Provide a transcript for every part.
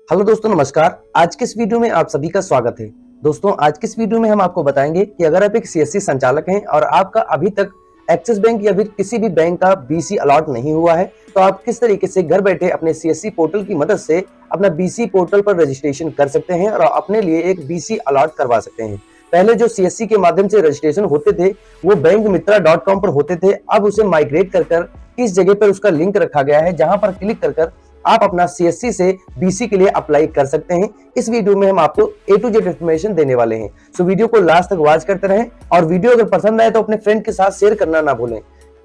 Hello दोस्तों, नमस्कार। आज के इस वीडियो में आप सभी का स्वागत है। दोस्तों, आज के इस वीडियो में हम आपको बताएंगे कि अगर आप एक सीएससी संचालक हैं और आपका अभी तक एक्सिस बैंक या फिर किसी भी बैंक का बीसी अलॉट नहीं हुआ है, तो आप किस तरीके से घर बैठे अपने सीएससी पोर्टल की मदद से अपना बीसी पोर्टल पर रजिस्ट्रेशन कर सकते हैं और अपने लिए एक बीसी अलॉट करवा सकते हैं। पहले जो सीएससी के माध्यम से रजिस्ट्रेशन होते थे वो bankmitra.com पर होते थे। अब उसे माइग्रेट कर इस जगह पर उसका लिंक रखा गया है, जहां पर क्लिक कर आप अपना सीएससी से बीसी के लिए अप्लाई कर सकते हैं। इस वीडियो में हम आपको A to Z इंफॉर्मेशन देने वाले हैं, सो वीडियो को लास्ट तक वॉच करते रहें और वीडियो अगर पसंद आए तो अपने फ्रेंड के साथ शेयर करना ना भूलें।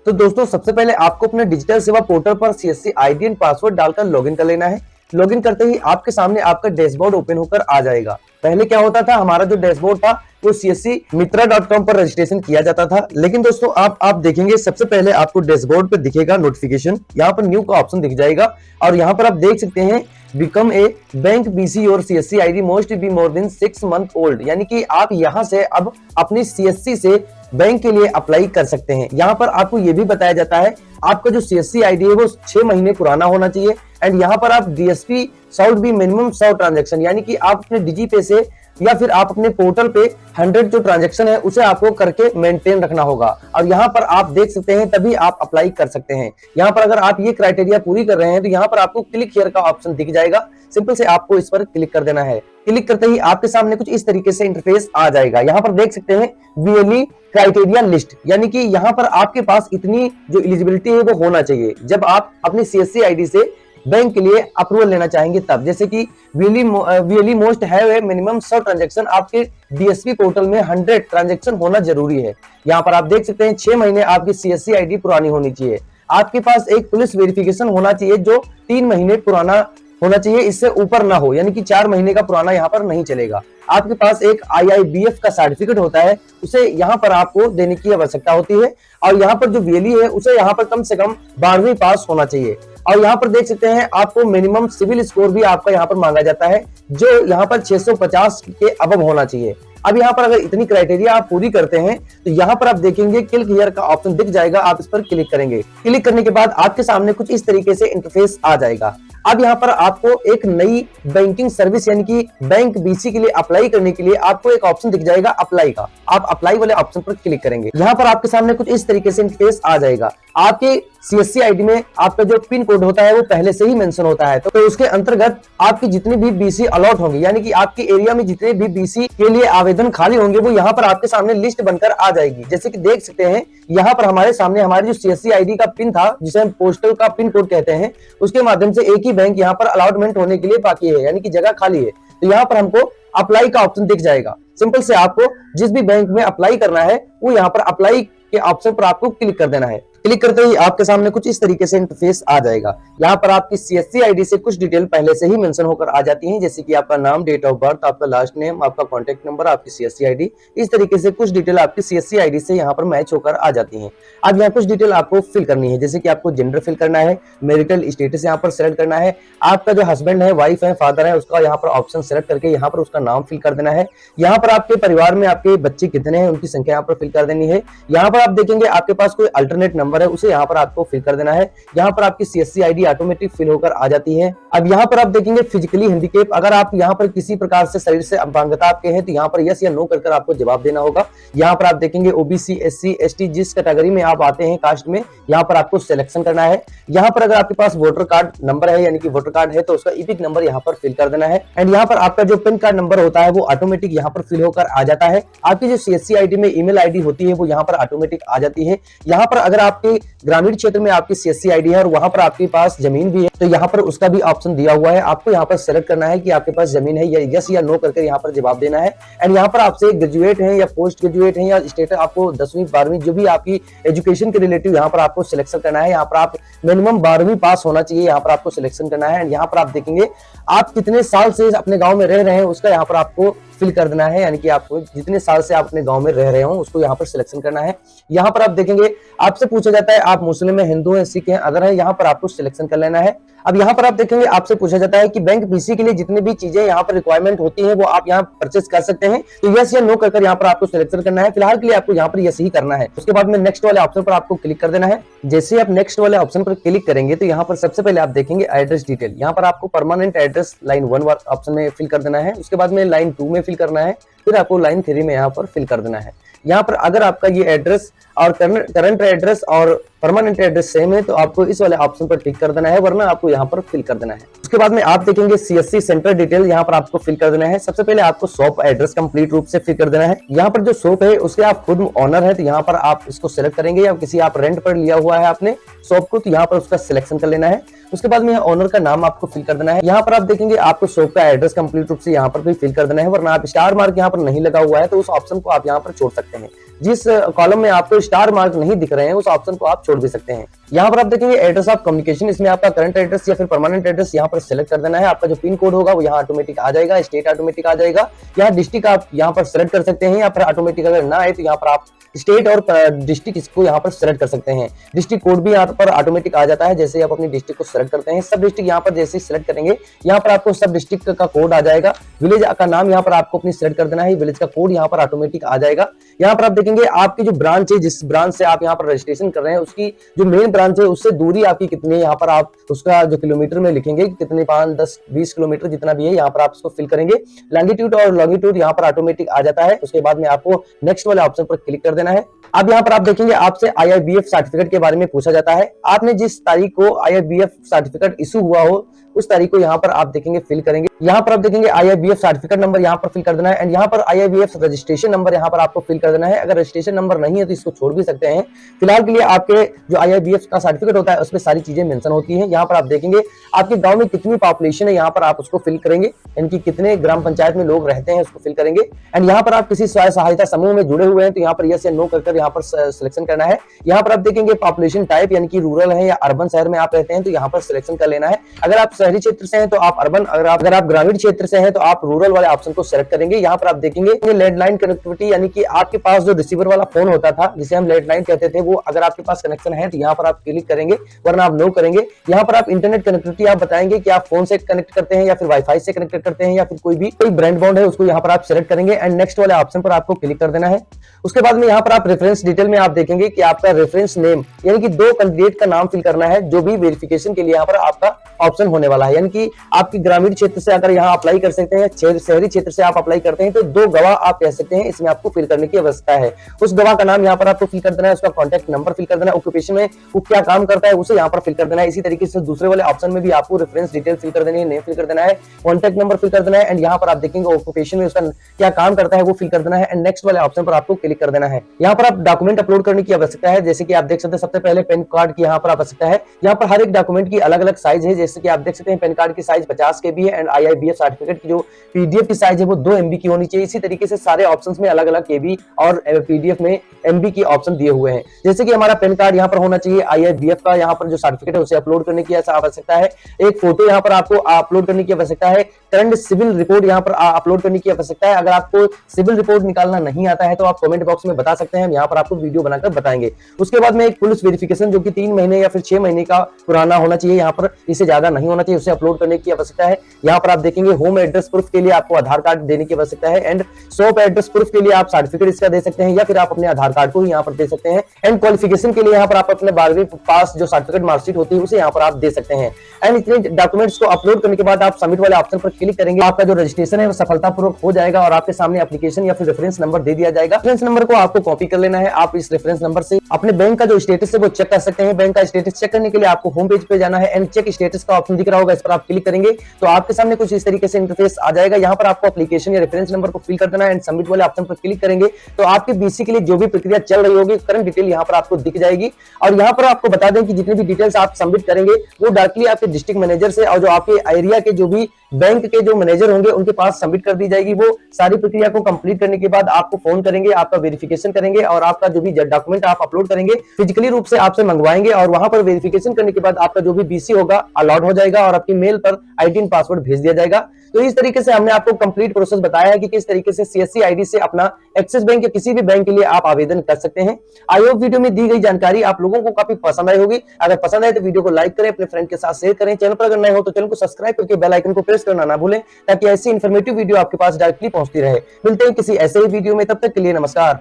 तो दोस्तों, सबसे पहले आपको अपने डिजिटल सेवा पोर्टल पर सीएससी आईडी एंड पासवर्ड डालकर लॉगिन कर लेना है। लॉगिन करते ही आपके सामने आपका डैशबोर्ड ओपन होकर आ जाएगा। पहले क्या होता था, हमारा जो डैशबोर्ड था वो CSCmitra.com पर रजिस्ट्रेशन किया जाता था, लेकिन दोस्तों आप देखेंगे सबसे पहले आपको डैशबोर्ड पे दिखेगा नोटिफिकेशन, यहाँ पर न्यू का ऑप्शन दिख जाएगा और यहाँ पर आप देख सकते हैं बिकम ए बैंक बीसी और CSC ID most be more than 6 month old, यानी कि आप यहाँ से अब अपनी सीएससी से बैंक के लिए अप्लाई कर सकते हैं। यहाँ पर आपको ये भी बताया जाता है आपका जो सीएससी आईडी है वो 6 महीने पुराना होना चाहिए एंड यहाँ पर आप डीएसपी शाउड बी मिनिमम 100 ट्रांजैक्शन, यानी कि आप अपने डिजी पे से या फिर आप अपने पोर्टल पे 100 जो ट्रांजैक्शन है उसे आपको करके मेंटेन रखना होगा और यहाँ पर आप देख सकते हैं तभी आप अप्लाई कर सकते हैं। यहाँ पर अगर आप ये क्राइटेरिया पूरी कर रहे हैं तो यहाँ पर आपको क्लिक हियर का ऑप्शन दिख जाएगा। सिंपल से आपको इस पर क्लिक कर देना है। क्लिक करते ही आपके सामने कुछ इस तरीके से इंटरफेस आ जाएगा। यहाँ पर देख सकते हैं वीएलई क्राइटेरिया लिस्ट, यानी कि यहाँ पर आपके पास इतनी जो एलिजिबिलिटी है वो होना चाहिए जब आप अपनी सीएससी आईडी से बैंक के लिए अप्रूवल लेना चाहेंगे तब। जैसे कि VLE most have a minimum 100 transaction, आपके डीएसपी पोर्टल में 100 ट्रांजैक्शन होना जरूरी है। यहाँ पर आप देख सकते हैं 6 महीने आपकी सीएससी आईडी पुरानी होनी चाहिए। आपके पास एक पुलिस वेरिफिकेशन होना चाहिए जो 3 महीने पुराना होना चाहिए, इससे ऊपर ना हो, यानी कि 4 महीने का पुराना यहाँ पर नहीं चलेगा। आपके पास एक IIBF का सर्टिफिकेट होता है, उसे यहाँ पर आपको देने की आवश्यकता होती है और यहाँ पर जो वीएलई है उसे यहाँ पर कम से कम 12वीं पास होना चाहिए। और यहाँ पर देख सकते हैं आपको मिनिमम सिविल स्कोर भी आपका यहाँ पर मांगा जाता है जो यहाँ पर 650 के अबव होना चाहिए। अब यहाँ पर अगर इतनी क्राइटेरिया आप पूरी करते हैं तो यहाँ पर आप देखेंगे क्लिक हियर का ऑप्शन दिख जाएगा, आप इस पर क्लिक करेंगे। क्लिक करने के बाद आपके सामने कुछ इस तरीके से इंटरफेस आ जाएगा। अब यहाँ पर आपको एक नई बैंकिंग सर्विस यानी कि बैंक बीसी के लिए अप्लाई करने के लिए आपको एक ऑप्शन दिख जाएगा अप्लाई का। आप अप्लाई वाले ऑप्शन पर क्लिक करेंगे। यहाँ पर आपके सामने कुछ इस तरीके से इंटरफेस आ जाएगा। आपके सीएससी आईडी में आपका जो पिन कोड होता है वो पहले से ही मेंशन होता है, तो उसके अंतर्गत आपकी जितनी भी बीसी अलॉट होंगी, यानी कि आपके एरिया में जितने भी बीसी के लिए आवेदन खाली होंगे वो यहाँ पर आपके सामने लिस्ट बनकर आ जाएगी। जैसे कि देख सकते हैं यहाँ पर हमारे सामने हमारी जो सीएससी आईडी का पिन था, जिसे हम पोस्टल का पिन कोड कहते हैं, उसके माध्यम से एक ही बैंक यहाँ पर अलॉटमेंट होने के लिए बाकी है, यानी कि जगह खाली है। तो यहाँ पर हमको अप्लाई का ऑप्शन दिख जाएगा। सिंपल से आपको जिस भी बैंक में अप्लाई करना है वो यहाँ पर अप्लाई के ऑप्शन पर आपको क्लिक कर देना है। क्लिक करते ही आपके सामने कुछ इस तरीके से इंटरफेस आ जाएगा। यहाँ पर आपकी सीएससी आईडी से कुछ डिटेल पहले से ही मेंशन होकर आ जाती हैं, जैसे कि आपका नाम, डेट ऑफ बर्थ, आपका लास्ट नेम, आपका कॉन्टैक्ट नंबर, आपकी सीएससी आईडी। इस तरीके से कुछ डिटेल आपकी सीएससी आईडी से यहाँ पर मैच होकर आ जाती हैं। अब यहाँ कुछ डिटेल आपको फिल करनी है, जैसे कि आपको जेंडर फिल करना है, मैरिटल स्टेटस यहाँ पर सेलेक्ट करना है, आपका जो हस्बैंड है, वाइफ है, फादर है, उसका यहाँ पर ऑप्शन सेलेक्ट करके यहाँ पर उसका नाम फिल कर देना है। यहाँ पर आपके परिवार में आपके बच्चे कितने हैं उनकी संख्या यहाँ पर फिल कर देनी है। यहाँ पर आप देखेंगे आपके पास कोई अल्टरनेट नंबर है, उसे यहाँ पर आपको फिल कर देना है। यहाँ पर आपकी सीएससी आईडी ऑटोमेटिक फिल होकर आ जाती है। अब यहाँ पर आप देखेंगे फिजिकली हैंडीकैप, अगर आप यहाँ पर किसी प्रकार से शरीर से अपंगता आपके हैं तो यहाँ पर यस या नो कर आपको जवाब देना होगा। यहाँ पर आप देखेंगे ओबीसी, एससी, एसटी, जिस कैटेगरी में आप आते हैं कास्ट में, यहाँ पर आपको सिलेक्शन करना है। यहाँ पर अगर आपके पास वोटर कार्ड नंबर है, यानी कि वोटर कार्ड है, तो उसका ईपिक नंबर यहाँ पर फिल कर देना है एंड यहाँ पर आपका जो पैन कार्ड नंबर होता है वो ऑटोमेटिक यहाँ पर फिल होकर आ जाता है। आपकी जो सीएससी आईडी में ईमेल आईडी होती है वो यहाँ पर ऑटोमेटिक आ जाती है। यहाँ पर अगर आपके ग्रामीण क्षेत्र में आपकी सीएससी आईडी है और वहां पर आपके पास जमीन भी है तो यहाँ पर उसका भी ऑप्शन दिया हुआ है। आपको यहाँ पर सेलेक्ट करना है कि आपके पास जमीन है या यस या नो करके यहाँ पर जवाब देना है एंड यहाँ पर आपसे ग्रेजुएट है या पोस्ट ग्रेजुएट है या स्टेटस, आपको 10वीं 12वीं जो भी आपकी एजुकेशन के रिलेटिव यहाँ पर आपको सिलेक्शन करना है। यहाँ पर आप मिनिमम 12वीं पास होना चाहिए, यहाँ पर आपको सिलेक्शन करना है एंड यहाँ पर आप देखेंगे आप कितने साल से अपने गाँव में रह रहे हैं उसका यहाँ पर आपको फिल कर देना है, यानी कि आपको जितने साल से आप अपने गांव में रह रहे हो उसको यहाँ पर सिलेक्शन करना है। यहाँ पर आप देखेंगे आपसे पूछा जाता है आप मुस्लिम है, हिंदू है, सिख है, अगर है, यहाँ पर आपको सिलेक्शन कर लेना है। अब यहाँ पर आप देखेंगे आपसे पूछा जाता है कि बैंक बीसी के लिए जितनी भी चीजें यहाँ पर रिक्वायरमेंट होती है वो आप यहाँ परचेस कर सकते हैं, तो यस या नो कर यहाँ पर आपको सिलेक्शन करना है। फिलहाल के लिए आपको यहाँ पर यस ही करना है। उसके बाद में नेक्स्ट वाले ऑप्शन पर आपको क्लिक कर देना है। जैसे आप नेक्स्ट वाले ऑप्शन पर क्लिक करेंगे तो यहाँ पर सबसे पहले आप देखेंगे एड्रेस डिटेल। यहाँ पर आपको परमानेंट एड्रेस लाइन 1 ऑप्शन में फिल कर देना है, उसके बाद में लाइन 2 में फिल करना है, फिर आपको लाइन 3 में यहाँ पर फिल कर देना है। यहाँ पर अगर आपका ये एड्रेस और करंट एड्रेस और परमानेंट एड्रेस सेम है तो आपको इस वाले ऑप्शन पर टिक कर देना है, वरना आपको यहाँ पर फिल कर देना है। उसके बाद में आप देखेंगे सीएससी सेंटर डिटेल, यहाँ पर आपको फिल कर देना है। सबसे पहले आपको शॉप एड्रेस कंप्लीट रूप से फिल कर देना है। यहाँ पर जो शॉप है उसके आप खुद ऑनर है तो यहाँ पर आप इसको सिलेक्ट करेंगे, या किसी आप रेंट पर लिया हुआ है आपने शॉप को तो यहाँ पर उसका सिलेक्शन कर लेना है। उसके बाद में ऑनर का नाम आपको फिल कर देना है। यहाँ पर आप देखेंगे आपको शॉप का एड्रेस कंप्लीट रूप से यहाँ पर भी फिल कर देना है, वरना आप स्टार मार्क यहाँ पर नहीं लगा हुआ है तो उस ऑप्शन को आप यहाँ पर छोड़ सकते हैं। जिस कॉलम में आपको स्टार मार्क नहीं दिख रहे हैं उस ऑप्शन को आप छोड़ भी सकते हैं। यहाँ पर आप देखेंगे एड्रेस ऑफ कम्युनिकेशन, इसमें आपका करंट एड्रेस या फिर परमानेंट एड्रेस यहाँ पर सिलेक्ट कर देना है। आपका जो पिन कोड होगा वो यहाँ ऑटोमेटिक आ जाएगा, स्टेट ऑटोमेटिक आ जाएगा। यहाँ डिस्ट्रिक्ट आप यहाँ पर सिलेक्ट कर सकते हैं, या फिर ऑटोमेटिक अगर ना आए तो यहाँ पर आप स्टेट और डिस्ट्रिक्ट इसको यहाँ पर सिलेक्ट कर सकते हैं। डिस्ट्रिक्ट कोड भी यहाँ पर ऑटोमेटिक आ जाता है, जैसे आप अपनी डिस्ट्रिक्ट को सिलेक्ट करते हैं। सब डिस्ट्रिक्ट यहाँ पर जैसे सिलेक्ट करेंगे यहाँ पर आपको सब डिस्ट्रिक्ट का कोड आ जाएगा। विलेज का नाम यहाँ पर आपको अपनी सिलेक्ट कर देना है, विलेज का कोड यहाँ पर ऑटोमेटिक आ जाएगा। यहाँ पर आप देखेंगे आपकी जो ब्रांच है, जिस ब्रांच से आप यहाँ पर रजिस्ट्रेशन कर रहे हैं उसकी जो मेन ब्रांच है उससे दूरी आपकी कितनी है, यहाँ पर आप उसका जो किलोमीटर में लिखेंगे कितने 5, 10, 20 किलोमीटर जितना भी है यहाँ पर आप इसको फिल करेंगे। लॉन्गिट्यूड और लॉन्गिट्यूड यहाँ पर ऑटोमेटिक आ जाता है। उसके बाद में आपको नेक्स्ट वाले ऑप्शन पर क्लिक कर देना है। अब यहाँ पर आप देखेंगे आपसे IIBF सर्टिफिकेट के बारे में पूछा जाता है। आपने जिस तारीख को IIBF सर्टिफिकेट इशू हुआ हो उस तारीख को यहाँ पर आप देखेंगे फिल करेंगे। यहाँ पर आप देखेंगे IIBF सर्टिफिकेट नंबर यहाँ पर फिल कर देना है, एंड यहाँ पर IIBF रजिस्ट्रेशन नंबर यहाँ पर आपको फिल कर देना है। अगर रजिस्ट्रेशन नंबर नहीं है तो इसको छोड़ भी सकते हैं। फिलहाल के लिए आपके जो IIBF का सर्टिफिकेट होता है उसमें सारी चीजें मेंशन होती हैं। यहाँ पर आप देखेंगे आपके गांव में कितनी पॉपुलेशन है यहाँ पर आप उसको फिल करेंगे, इनकी कितने ग्राम पंचायत में लोग रहते हैं उसको फिल करेंगे। एंड यहाँ पर आप किसी स्वयं सहायता समूह में जुड़े हुए हैं तो यहाँ पर यस या नो कर यहाँ पर सिलेक्शन करना है। यहाँ पर आप देखेंगे पॉपुलेशन टाइप, यानी कि रूरल है या अर्बन शहर में आप रहते हैं तो यहाँ पर सिलेक्शन कर लेना है। अगर आप शहरी क्षेत्र से हैं तो आप अर्बन, अगर आप ग्रामीण क्षेत्र से हैं तो आप रूरल वाले ऑप्शन को सिलेक्ट करेंगे। यहाँ पर आप देखेंगे लैंडलाइन कनेक्टिविटी, यानी कि आपके पास जो रिसीवर वाला फोन होता था जिसे हम लैंडलाइन कहते थे, वो अगर आपके पास कनेक्शन है तो यहाँ पर आप क्लिक करेंगे, वरना आप नो करेंगे। यहाँ पर आप इंटरनेट कनेक्टिविटी आप बताएंगे कि आप फोन से कनेक्ट करते हैं या फिर वाईफाई से कनेक्ट करते हैं या फिर कोई ब्रांड बॉन्ड है उसको यहाँ पर आप सिलेक्ट करेंगे, एंड नेक्स्ट वाले ऑप्शन पर आपको क्लिक कर देना है। उसके बाद में यहाँ पर आप रेफरेंस डिटेल में आप देखेंगे कि आपका रेफरेंस नेम, यानी कि 2 कैंडिडेट का नाम फिल करना है जो भी वेरिफिकेशन के लिए यहाँ पर आपका ऑप्शन होने वाला है। यानी कि आपकी ग्रामीण क्षेत्र से अगर यहाँ अप्लाई कर सकते हैं, शहरी क्षेत्र से आप अप्लाई करते हैं तो 2 गवाह आप कह सकते हैं, इसमें आपको फिल करने की आवश्यकता है। उस गवाह का नाम यहाँ पर आपको फिल कर देना है, उसका कॉन्टैक्ट नंबर फिल कर देना है, ऑक्यूपेशन में वो क्या काम करता है उसे यहाँ पर फिल कर देना है। इसी तरीके से दूसरे वाले ऑप्शन में भी आपको रेफरेंस डिटेल फिल कर देनी है, नेम फिल कर देना है, कॉन्टैक्ट नंबर फिल कर देना है, एंड यहाँ पर आप देखेंगे ऑक्यूपेशन में उसका क्या काम करता है वो फिल कर देना है, एंड नेक्स्ट वाले ऑप्शन पर आपको क्लिक कर देना है। यहाँ पर आप डॉक्यूमेंट अपलोड करने की आवश्यकता है, जैसे कि आप देख सकते हैं सबसे पहले पैन कार्ड की यहाँ पर आवश्यकता है। यहाँ पर हर एक डॉक्यूमेंट की अलग अलग साइज है, जैसे कि आप देख सकते हैं पैन कार्ड की साइज 50 KB है, एंड IIBF सर्टिफिकेट की जो PDF की साइज है वो 2 MB की होनी चाहिए। इसी तरीके से सारे ऑप्शंस में अलग अलग KB और PDF में MB की ऑप्शन दिए हुए हैं। जैसे कि हमारा पैन कार्ड यहाँ पर होना चाहिए, IIBF का यहाँ पर जो सर्टिफिकेट है उसे अपलोड करने की आवश्यकता है, एक फोटो यहाँ पर आपको अपलोड करने की आवश्यकता है, करंट सिविल रिपोर्ट यहाँ पर अपलोड करने की आवश्यकता है। अगर आपको सिविल रिपोर्ट निकालना नहीं आता है तो आप कमेंट बॉक्स में बता सकते हैं, हम यहाँ पर आपको वीडियो बनाकर बताएंगे। उसके बाद में एक पुलिस वेरिफिकेशन जो कि 3 महीने या फिर 6 महीने का पुराना होना चाहिए, यहाँ पर इससे ज्यादा नहीं होना चाहिए, उसे अपलोड करने की आवश्यकता है। यहाँ पर आप देखेंगे होम एड्रेस प्रूफ के लिए आपको आधार कार्ड देने की आवश्यकता है, एंड शॉप एड्रेस प्रूफ के लिए आप सर्टिफिकेट इसका दे सकते हैं या फिर आप अपने आधार कार्ड को यहाँ पर दे सकते हैं, एंड क्वालिफिकेशन के लिए यहाँ पर आप अपने 12वीं पास जो सर्टिफिकेट मार्कशीट होती है उसे यहाँ पर आप दे सकते हैं। एंड इतने डॉक्यूमेंट्स को अपलोड करने के बाद आप सबमिट वाले ऑप्शन पर क्लिक करेंगे, आपका जो रजिस्ट्रेशन है वो सफलतापूर्वक हो जाएगा और आपके सामने एप्लीकेशन या फिर रेफरेंस नंबर दे दिया जाएगा। रेफरेंस नंबर को आपको कॉपी कर लेना है। आप इस रेफरेंस नंबर से अपने बैंक का जो स्टेटस है वो चेक कर सकते हैं। बैंक का स्टेटस चेक करने के लिए आपको होम पेज पे जाना है, एंड चेक स्टेटस का ऑप्शन दिख रहा होगा, इस पर आप क्लिक करेंगे तो आपके सामने कुछ इस तरीके से इंटरफेस आ जाएगा। यहाँ पर आपको एप्लीकेशन या रेफरेंस नंबर को फिल कर देना है, एंड सबमिट वाले ऑप्शन पर क्लिक करेंगे तो आपके BC के लिए जो भी प्रक्रिया चल रही होगी करंट डिटेल यहाँ पर आपको दिख जाएगी। और यहाँ पर आपको बता दें कि जितनी भी डिटेल्स आप सबमिट करेंगे वो डायरेक्टली आपके डिस्ट्रिक्ट मैनेजर से और जो आपके एरिया के जो भी बैंक के जो मैनेजर होंगे उनके पास सबमिट कर दी जाएगी। वो सारी प्रक्रिया को कंप्लीट करने के बाद आपको फोन करेंगे, आपका वेरिफिकेशन करेंगे और आपका जो भी डॉक्यूमेंट आप अपलोड करेंगे फिजिकली रूप से आपसे मंगवाएंगे, और वहां पर वेरिफिकेशन करने के बाद आपका जो भी BC होगा अलाउड अलॉट हो जाएगा और आपकी मेल पर आईडी एंड पासवर्ड भेज दिया जाएगा। तो इस तरीके से हमने आपको कंप्लीट प्रोसेस बताया है कि किस तरीके से सीएससी आईडी से अपना एक्सिस बैंक या किसी भी बैंक के लिए आप आवेदन कर सकते हैं। आई होप वीडियो में दी गई जानकारी आप लोगों को काफी पसंद आई होगी। अगर पसंद आए तो वीडियो को लाइक करें, अपने फ्रेंड के साथ शेयर करें। चैनल पर अगर नए हो तो चैनल को सब्सक्राइब करके बेल आइकन को प्रेस करना ना भूलें, ताकि ऐसी इन्फॉर्मेटिव वीडियो आपके पास डायरेक्टली पहुंचती रहे। मिलते हैं किसी ऐसे ही वीडियो में, तब तक के लिए नमस्कार।